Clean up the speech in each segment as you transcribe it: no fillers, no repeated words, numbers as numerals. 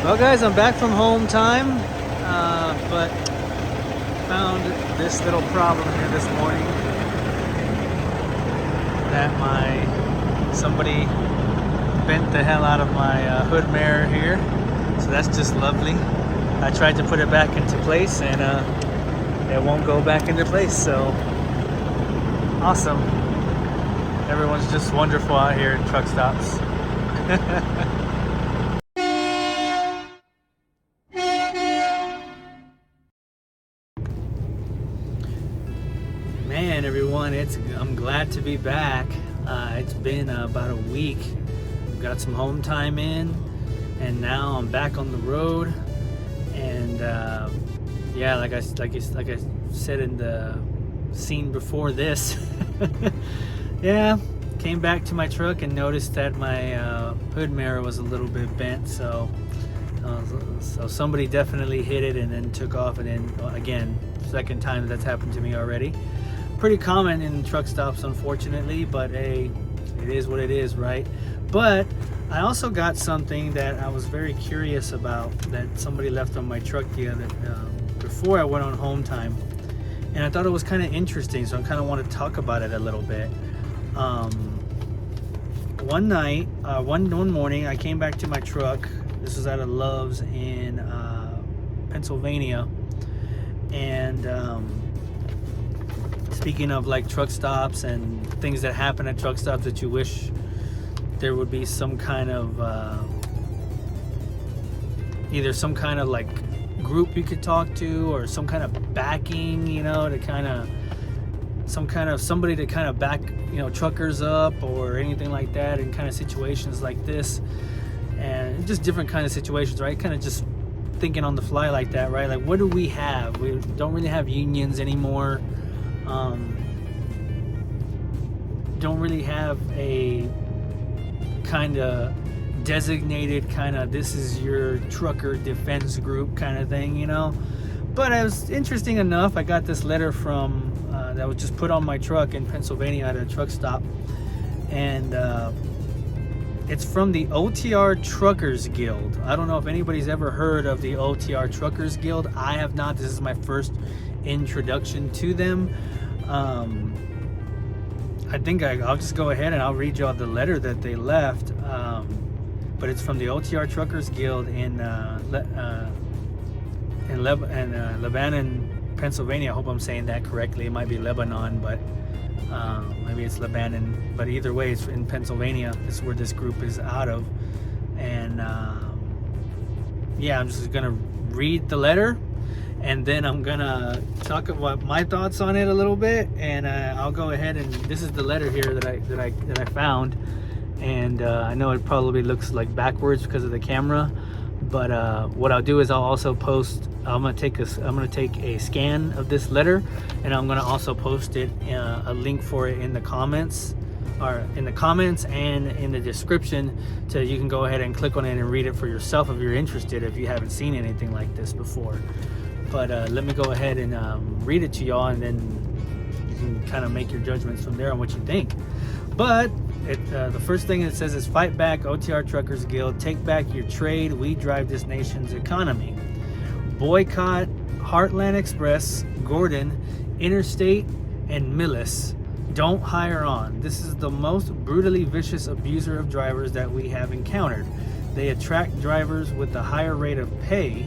Well, guys, I'm back from home time, but found this little problem here this morning that somebody bent the hell out of my hood mirror here. So that's just lovely. I tried to put it back into place and it won't go back into place. So awesome. Everyone's just wonderful out here at truck stops. Man, everyone, I'm glad to be back. It's been about a week. Got some home time in, and now I'm back on the road. And yeah, like I said in the scene before this, yeah, came back to my truck and noticed that my hood mirror was a little bit bent. So somebody definitely hit it and then took off. And then again, second time that's happened to me already. Pretty common in truck stops, unfortunately, but hey, it is what it is, right? But I also got something that I was very curious about that somebody left on my truck before I went on home time, and I thought it was kind of interesting, so I kind of want to talk about it a little bit. One morning, I came back to my truck. This was at a Love's in Pennsylvania, and speaking of like truck stops and things that happen at truck stops that you wish there would be some kind of either some kind of like group you could talk to or some kind of backing, to kind of somebody to kind of back, truckers up or anything like that in kind of situations like this, and just different kind of situations, right? Kind of just thinking on the fly like that, right? Like, what do we have? We don't really have unions anymore. Don't really have a kind of designated kind of this is your trucker defense group kind of thing, But it was interesting enough. I got this letter from that was just put on my truck in Pennsylvania at a truck stop, and it's from the OTR Truckers Guild. I don't know if anybody's ever heard of the OTR Truckers Guild. I have not. This is my first introduction to them. I think I'll just go ahead and I'll read y'all the letter that they left. But it's from the OTR Truckers Guild in Lebanon, Pennsylvania. I hope I'm saying that correctly. It might be Lebanon, but maybe it's Lebanon. But either way, it's in Pennsylvania. This is where this group is out of. And yeah, I'm just gonna read the letter, and then I'm gonna talk about my thoughts on it a little bit, and I'll go ahead and this is the letter here that I found, and I know it probably looks like backwards because of the camera, but what I'll do is I'll also post. I'm gonna take a scan of this letter, and I'm gonna also post it a link for it in the comments. Or in the comments and in the description, so you can go ahead and click on it and read it for yourself if you're interested, if you haven't seen anything like this before. But let me go ahead and read it to y'all, and then you can kind of make your judgments from there on what you think. But the first thing it says is, fight back, OTR Truckers Guild, take back your trade, we drive this nation's economy. Boycott Heartland Express, Gordon, Interstate, and Millis. Don't hire on. This is the most brutally vicious abuser of drivers that we have encountered. They attract drivers with a higher rate of pay.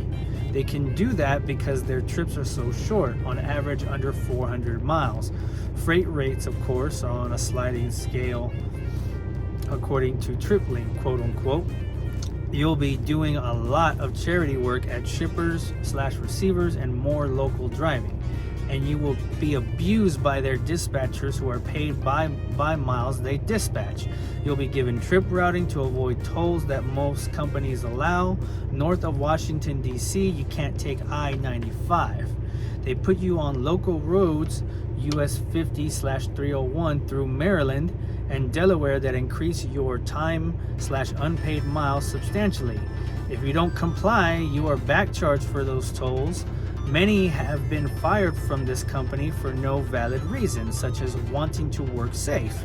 They can do that because their trips are so short, on average under 400 miles. Freight rates, of course, are on a sliding scale according to TripLink, quote unquote. You'll be doing a lot of charity work at shippers/receivers and more local driving. And you will be abused by their dispatchers who are paid by miles they dispatch. You'll be given trip routing to avoid tolls that most companies allow. North of Washington, D.C., you can't take I-95. They put you on local roads, US 50/301 through Maryland and Delaware, that increase your time/unpaid miles substantially. If you don't comply, you are back charged for those tolls. Many have been fired from this company for no valid reason, such as wanting to work safe.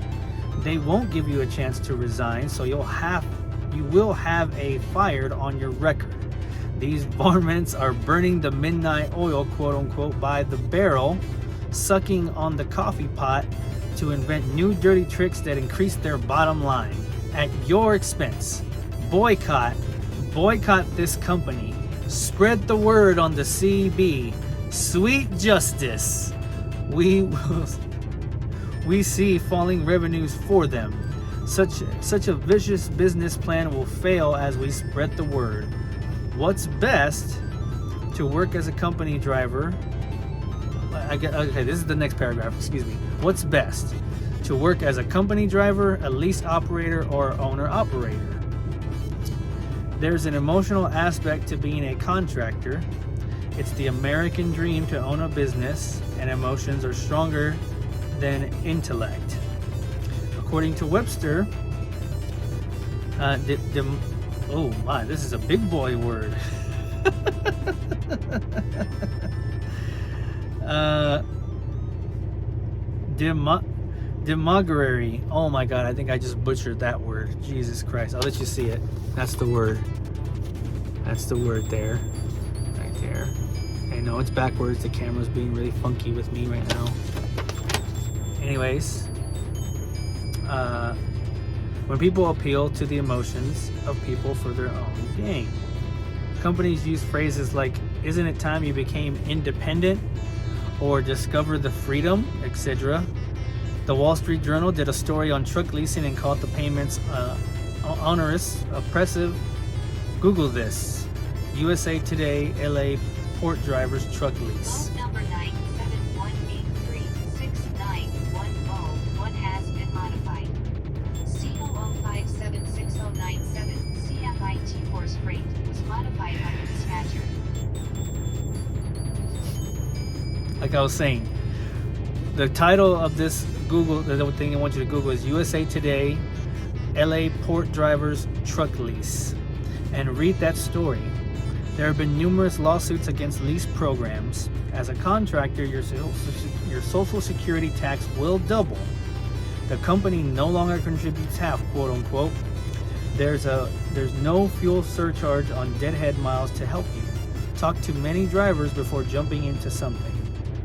They won't give you a chance to resign, so you will have a fired on your record. These varmints are burning the midnight oil, quote unquote, by the barrel, sucking on the coffee pot to invent new dirty tricks that increase their bottom line at your expense. Boycott this company. Spread the word on the CB. Sweet justice. We see falling revenues for them. Such a vicious business plan will fail as we spread the word. What's best? To work as a company driver. Okay, this is the next paragraph. Excuse me. What's best? To work as a company driver, a lease operator, or owner-operator. There's an emotional aspect to being a contractor. It's the American dream to own a business, and emotions are stronger than intellect. According to Webster, oh my, this is a big boy word. Demograry. Oh my god, I think I just butchered that word. Jesus Christ. I'll let you see it. That's the word. That's the word there. Right there. I know it's backwards. The camera's being really funky with me right now. Anyways, when people appeal to the emotions of people for their own gain. Companies use phrases like, isn't it time you became independent? Or discover the freedom, etc. The Wall Street Journal did a story on truck leasing and called the payments onerous, oppressive. Google this. USA Today, LA port drivers truck lease. Phone number 971836910 has been modified. CO0576097 CFIT Force Freight was modified by the dispatcher. Like I was saying, the title of this Google, the thing I want you to Google is USA Today, LA port drivers truck lease, and read that story. There have been numerous lawsuits against lease programs. As a contractor, your social security tax will double. The company no longer contributes half, quote unquote. There's no fuel surcharge on deadhead miles to help you. Talk to many drivers before jumping into something.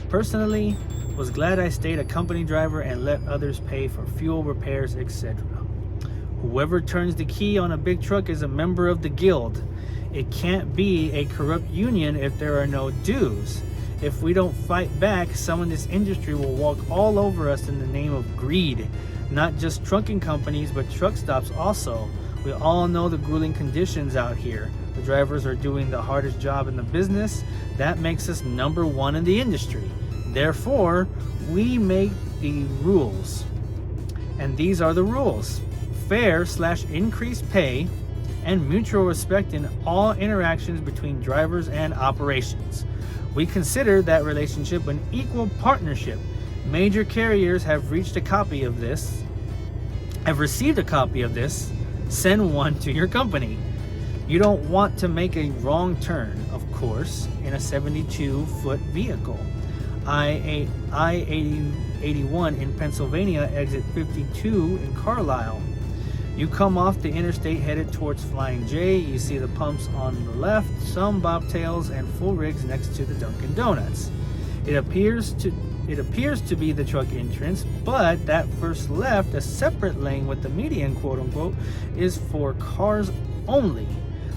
Personally, was glad I stayed a company driver and let others pay for fuel, repairs, etc. Whoever turns the key on a big truck is a member of the guild. It can't be a corrupt union if there are no dues. If we don't fight back, some in this industry will walk all over us in the name of greed. Not just trucking companies, but truck stops also. We all know the grueling conditions out here. The drivers are doing the hardest job in the business. That makes us number one in the industry. Therefore, we make the rules. And these are the rules. Fair/increased pay and mutual respect in all interactions between drivers and operations. We consider that relationship an equal partnership. Major carriers have received a copy of this. Send one to your company. You don't want to make a wrong turn, of course, in a 72-foot vehicle. I-81 in Pennsylvania, exit 52 in Carlisle. You come off the interstate headed towards Flying J. You see the pumps on the left, some bobtails and full rigs next to the Dunkin' Donuts. It appears to be the truck entrance, but that first left, a separate lane with the median, quote unquote, is for cars only.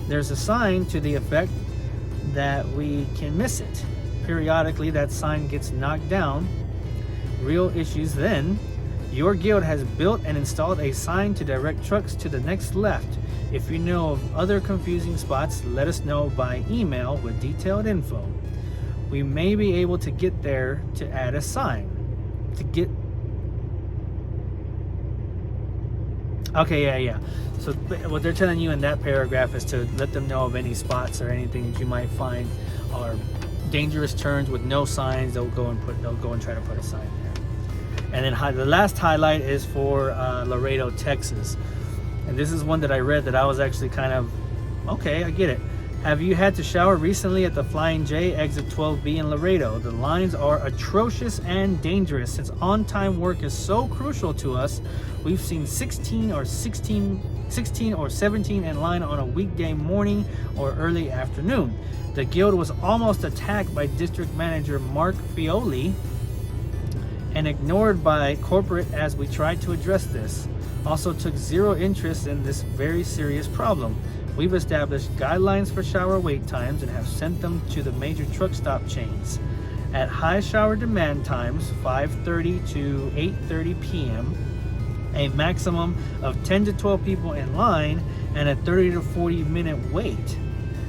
There's a sign to the effect that we can miss it. Periodically, that sign gets knocked down. Real issues then. Your guild has built and installed a sign to direct trucks to the next left. If you know of other confusing spots, let us know by email with detailed info. We may be able to get there to add a sign. Okay, yeah. So what they're telling you in that paragraph is to let them know of any spots or anything that you might find are dangerous turns with no signs. They'll go and try to put a sign there. And then the last highlight is for Laredo, Texas. And this is one that I read that I was actually kind of, okay, I get it. Have you had to shower recently at the Flying J, exit 12B in Laredo? The lines are atrocious and dangerous. Since on-time work is so crucial to us, we've seen 16 or 17 in line on a weekday morning or early afternoon. The guild was almost attacked by District Manager Mark Fioli and ignored by corporate as we tried to address this. Also took zero interest in this very serious problem. We've established guidelines for shower wait times and have sent them to the major truck stop chains. At high shower demand times, 5:30 to 8:30 p.m., a maximum of 10 to 12 people in line and a 30 to 40 minute wait.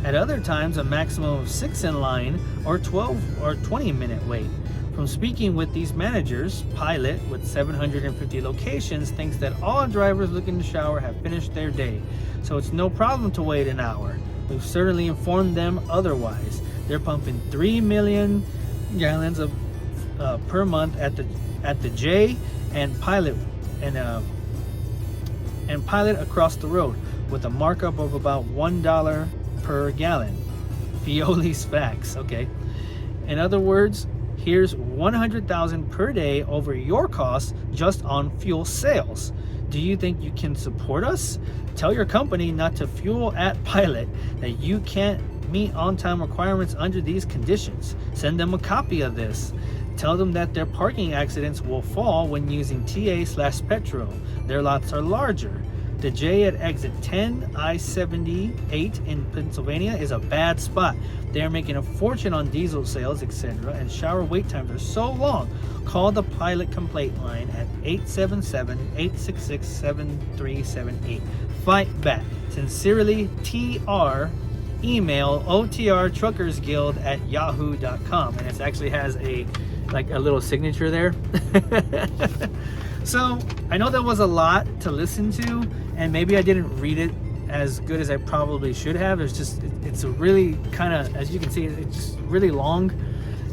At other times, a maximum of 6 in line or 12 or 20 minute wait. From speaking with these managers, Pilot, with 750 locations, thinks that all drivers looking to shower have finished their day, so it's no problem to wait an hour. We've certainly informed them otherwise. They're pumping 3 million gallons of per month at the J and Pilot and Pilot across the road, with a markup of about $1 per gallon. Fioli's facts. Okay. In other words, here's 100,000 per day over your costs just on fuel sales. Do you think you can support us? Tell your company not to fuel at Pilot, that you can't meet on-time requirements under these conditions. Send them a copy of this. Tell them that their parking accidents will fall when using TA/Petro. Their lots are larger. The J at exit 10, I-78 in Pennsylvania is a bad spot. They are making a fortune on diesel sales, etc., and shower wait times are so long. Call the Pilot complaint line at 877-866-7378. Fight back. Sincerely, TR. Email otrtruckersguild@yahoo.com, and it actually has a little signature there. So I know that was a lot to listen to, and maybe I didn't read it as good as I probably should have. It's a really kind of, as you can see, it's just really long,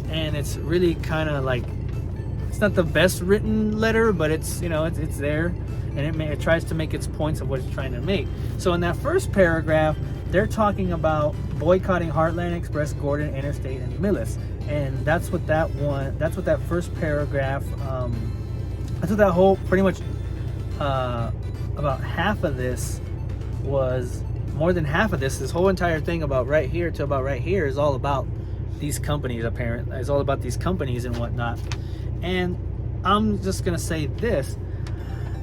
and it's really kind of like, it's not the best written letter, but it's, you know, it's there, and it tries to make its points of what it's trying to make. So in that first paragraph, they're talking about boycotting Heartland Express, Gordon, Interstate, and Millis, and that's what that first paragraph, that's what that whole, pretty much about half of this was, more than half of this whole entire thing about right here to about right here is all about these companies. Apparently it's all about these companies and whatnot. And I'm just gonna say this,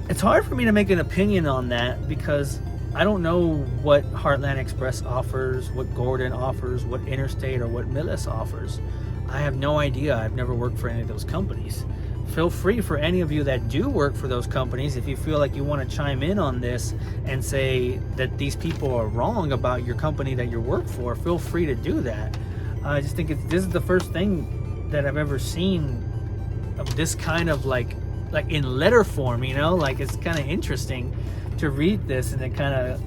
it's hard for me to make an opinion on that because I don't know what Heartland Express offers, what Gordon offers, what Interstate or what Millis offers. I have no idea. I've never worked for any of those companies. Feel free, for any of you that do work for those companies, if you feel like you want to chime in on this and say that these people are wrong about your company that you work for, feel free to do that. I just think this is the first thing that I've ever seen of this kind of like in letter form, you know, like it's kind of interesting to read this and then kind of,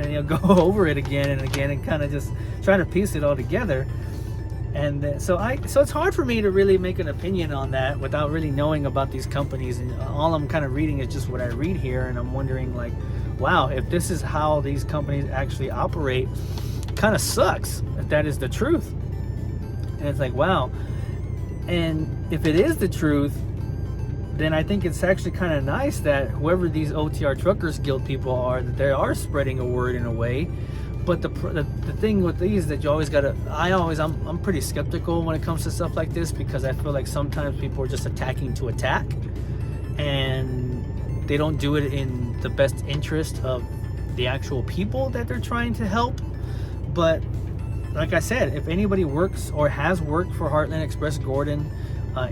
you know, go over it again and again and kind of just try to piece it all together. And so it's hard for me to really make an opinion on that without really knowing about these companies, and all I'm kind of reading is just what I read here, and I'm wondering, like, wow, if this is how these companies actually operate, kind of sucks if that is the truth. And it's like, wow. And if it is the truth, then I think it's actually kind of nice that whoever these OTR Truckers Guild people are, that they are spreading a word in a way. But the thing with these that you always gotta, I'm pretty skeptical when it comes to stuff like this, because I feel like sometimes people are just attacking to attack, and they don't do it in the best interest of the actual people that they're trying to help. But like I said, if anybody works or has worked for Heartland Express, Gordon,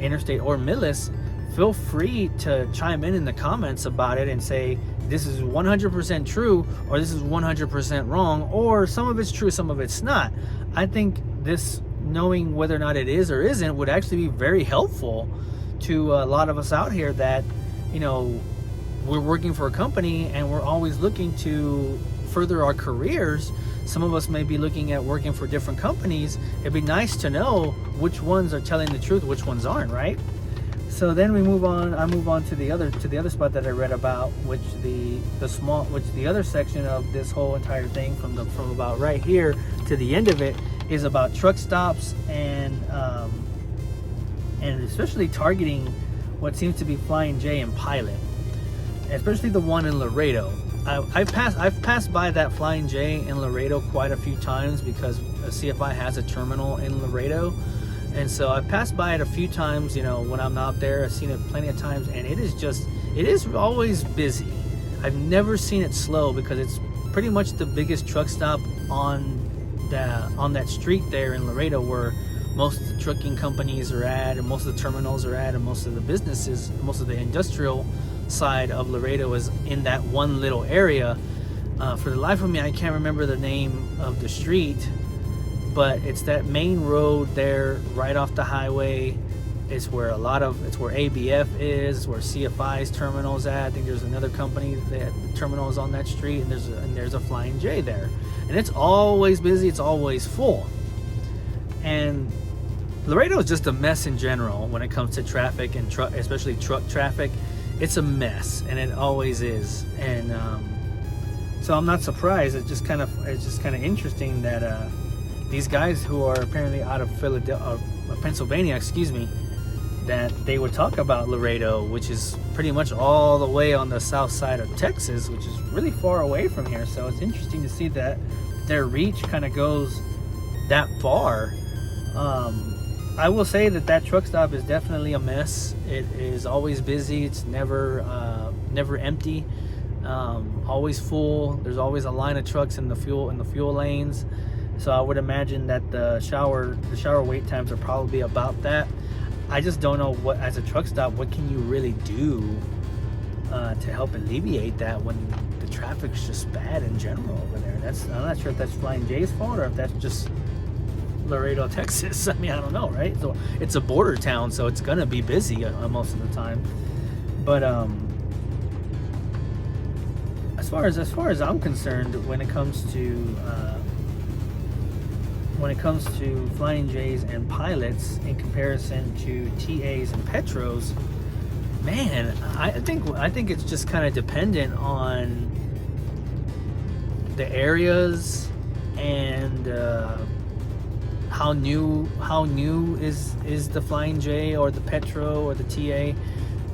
Interstate, or Millis, feel free to chime in the comments about it and say this is 100% true, or this is 100% wrong, or some of it's true, some of it's not. I think this, knowing whether or not it is or isn't, would actually be very helpful to a lot of us out here that, you know, we're working for a company and we're always looking to further our careers. Some of us may be looking at working for different companies. It'd be nice to know which ones are telling the truth, which ones aren't, right? So then we move on. I move on to the other spot that I read about, which the other section of this whole entire thing from about right here to the end of it is about truck stops and especially targeting what seems to be Flying J and Pilot, especially the one in Laredo. I've passed by that Flying J in Laredo quite a few times because CFI has a terminal in Laredo, and so I've passed by it a few times. When I'm out there, I've seen it plenty of times, and it is always busy. I've never seen it slow because it's pretty much the biggest truck stop on that street there in Laredo, where most of the trucking companies are at, and most of the terminals are at, and most of the businesses, most of the industrial side of Laredo is in that one little area. For the life of me, I can't remember the name of the street, but it's that main road there right off the highway. It's where ABF is, where CFI's terminal is at. I think there's another company that the terminal is on that street, and there's a Flying J there, and it's always busy. It's always full, and Laredo is just a mess in general when it comes to traffic and especially truck traffic. It's a mess, and it always is. And so I'm not surprised. It's just kind of interesting that these guys who are apparently out of Pennsylvania, that they would talk about Laredo, which is pretty much all the way on the south side of Texas, which is really far away from here. So it's interesting to see that their reach kind of goes that far. I will say that truck stop is definitely a mess. It is always busy. It's never empty. Always full. There's always a line of trucks in the fuel lanes. So I would imagine that the shower wait times are probably about that. I just don't know as a truck stop, what can you really do to help alleviate that when the traffic's just bad in general over there. I'm not sure if that's Flying J's fault or if that's just Laredo, Texas. I mean, I don't know, right? So it's a border town, so it's gonna be busy most of the time. But as far as I'm concerned, when it comes to Flying J's and Pilots in comparison to TAs and Petros, man, I think it's just kind of dependent on the areas and how new is the Flying J or the Petro or the TA?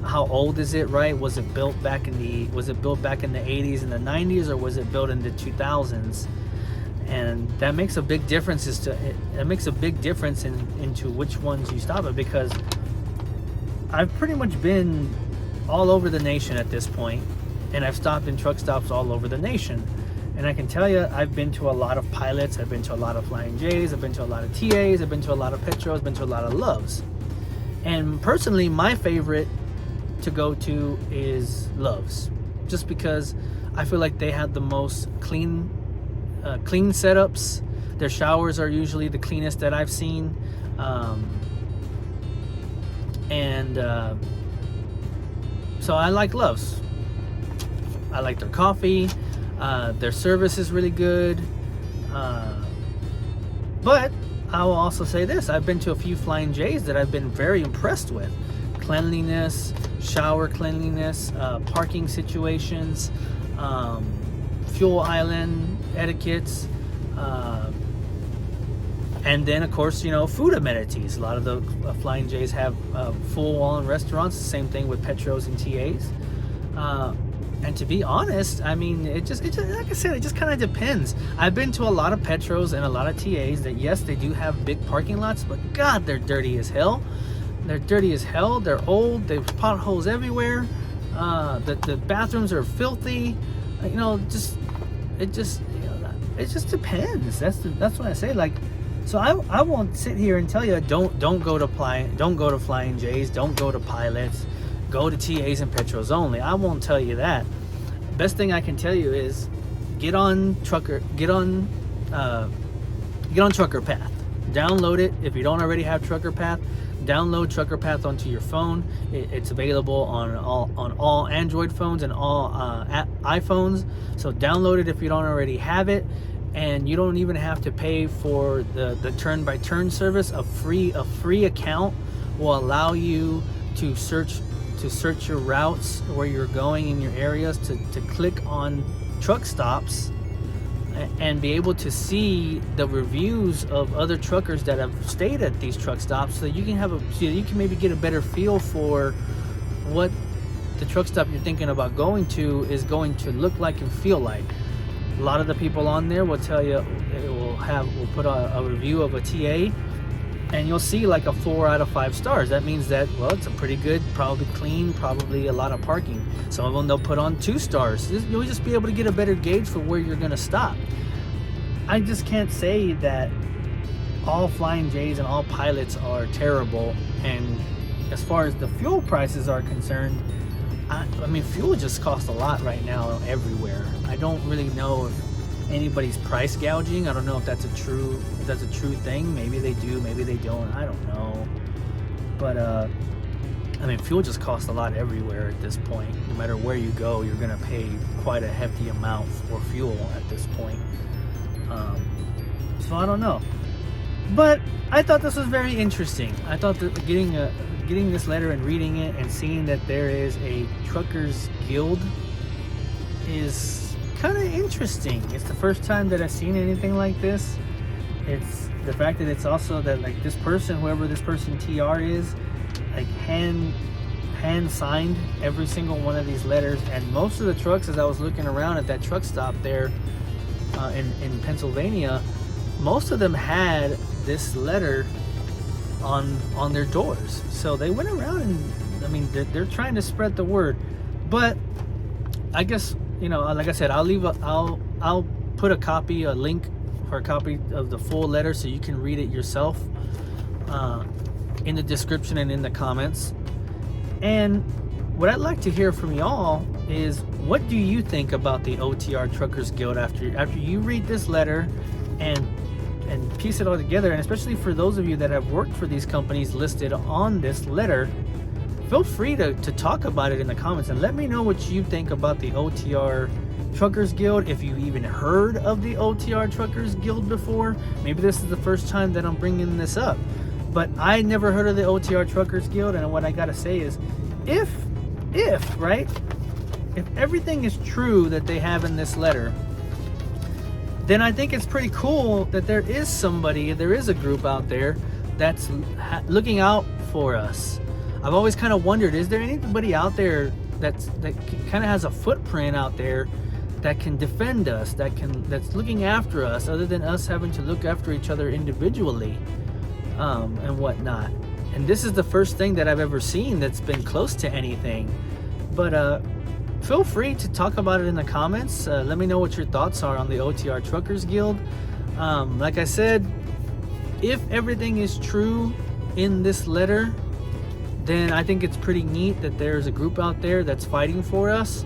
How old is it, right? Was it built back in the 80s and the 90s, or was it built in the 2000s? And that makes a big difference into which ones you stop at, because I've pretty much been all over the nation at this point, and I've stopped in truck stops all over the nation. And I can tell you, I've been to a lot of Pilots, I've been to a lot of Flying J's, I've been to a lot of TAs, I've been to a lot of Petros, I've been to a lot of Loves. And personally, my favorite to go to is Loves, just because I feel like they have the most clean setups. Their showers are usually the cleanest that I've seen, so I like Loves. I like their coffee. Their service is really good, but I will also say this: I've been to a few Flying J's that I've been very impressed with. Cleanliness, shower cleanliness, parking situations, fuel island etiquettes, and then of course, food amenities. A lot of the Flying J's have full-on restaurants. Same thing with Petros and TAs. And to be honest, I mean, it just like I said, it just kind of depends. I've been to a lot of Petros and a lot of TAs that, yes, they do have big parking lots, but God, they're dirty as hell. They're old. There's potholes everywhere. The bathrooms are filthy. It just depends. That's what I say. Like, so I won't sit here and tell you don't go to Flying J's, don't go to Pilots, go to TAs and Petros only. I won't tell you that. Best thing I can tell you is get on Trucker Path. Download it if you don't already have Trucker Path. Download Trucker Path onto your phone. It's available on all Android phones and all iPhones. So download it if you don't already have it, and you don't even have to pay for the turn-by-turn service. A free account will allow you to search your routes, where you're going in your areas, to click on truck stops, and be able to see the reviews of other truckers that have stayed at these truck stops, so you can maybe get a better feel for what the truck stop you're thinking about going to is going to look like and feel like. A lot of the people on there will tell you, will put a review of a TA, and you'll see like a 4 out of 5 stars. That means that, well, it's a pretty good, probably clean, probably a lot of parking. Some of them they'll put on 2 stars. You'll just be able to get a better gauge for where you're gonna stop. I just can't say that all Flying J's and all pilots are terrible. And as far as the fuel prices are concerned, I mean, fuel just costs a lot right now everywhere. I don't really know if anybody's price gouging. I don't know if that's a true thing. Maybe they do, maybe they don't. I don't know. But I mean, fuel just costs a lot everywhere at this point. No matter where you go, you're gonna pay quite a hefty amount for fuel at this point. So I don't know. But I thought this was very interesting. I thought that getting this letter and reading it and seeing that there is a truckers guild is kind of interesting. It's the first time that I've seen anything like this. It's the fact that it's also that like this person, whoever this person TR is, like hand signed every single one of these letters. And most of the trucks, as I was looking around at that truck stop there in Pennsylvania, most of them had this letter on their doors. So they went around, and I mean, they're trying to spread the word. But I guess, you know, like I said, I'll put a link for a copy of the full letter so you can read it yourself in the description and in the comments. And what I'd like to hear from y'all is, what do you think about the OTR Truckers Guild after you read this letter and piece it all together? And especially for those of you that have worked for these companies listed on this letter, feel free to talk about it in the comments and let me know what you think about the OTR Truckers Guild. If you've even heard of the OTR Truckers Guild before, maybe this is the first time that I'm bringing this up, but I never heard of the OTR Truckers Guild. And what I gotta say is, if everything is true that they have in this letter, then I think it's pretty cool that there is a group out there that's looking out for us. I've always kind of wondered, is there anybody out there that kind of has a footprint out there that can defend us, that's looking after us, other than us having to look after each other individually and whatnot? And this is the first thing that I've ever seen that's been close to anything. But feel free to talk about it in the comments. Let me know what your thoughts are on the OTR Truckers Guild. Like I said, if everything is true in this letter, then I think it's pretty neat that there's a group out there that's fighting for us.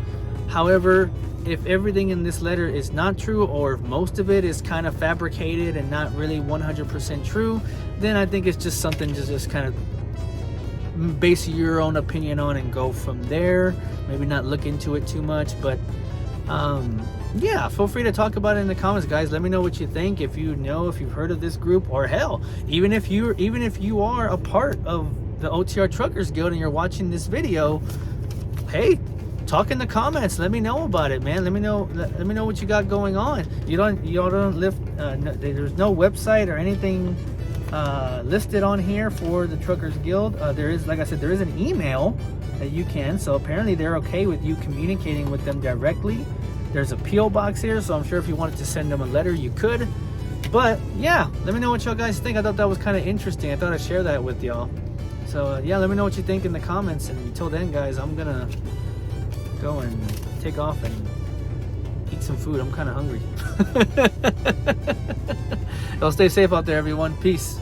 However, if everything in this letter is not true, or if most of it is kind of fabricated and not really 100% true, then I think it's just something to just kind of base your own opinion on and go from there. Maybe not look into it too much, but yeah, feel free to talk about it in the comments, guys. Let me know what you think. If you've heard of this group, or hell, even if you are a part of the OTR Truckers Guild and you're watching this video, hey, talk in the comments. Let me know about it, man. Let me know what you got going on. Y'all don't lift. There's no website or anything listed on here for the Truckers Guild. There is, like I said, there is an email that you can. So apparently they're okay with you communicating with them directly. There's a P.O. box here, so I'm sure if you wanted to send them a letter, you could. But yeah, let me know what y'all guys think. I thought that was kind of interesting. I thought I'd share that with y'all. So yeah, let me know what you think in the comments. And until then, guys, I'm gonna go and take off and eat some food. I'm kind of hungry. Y'all stay safe out there, everyone. Peace.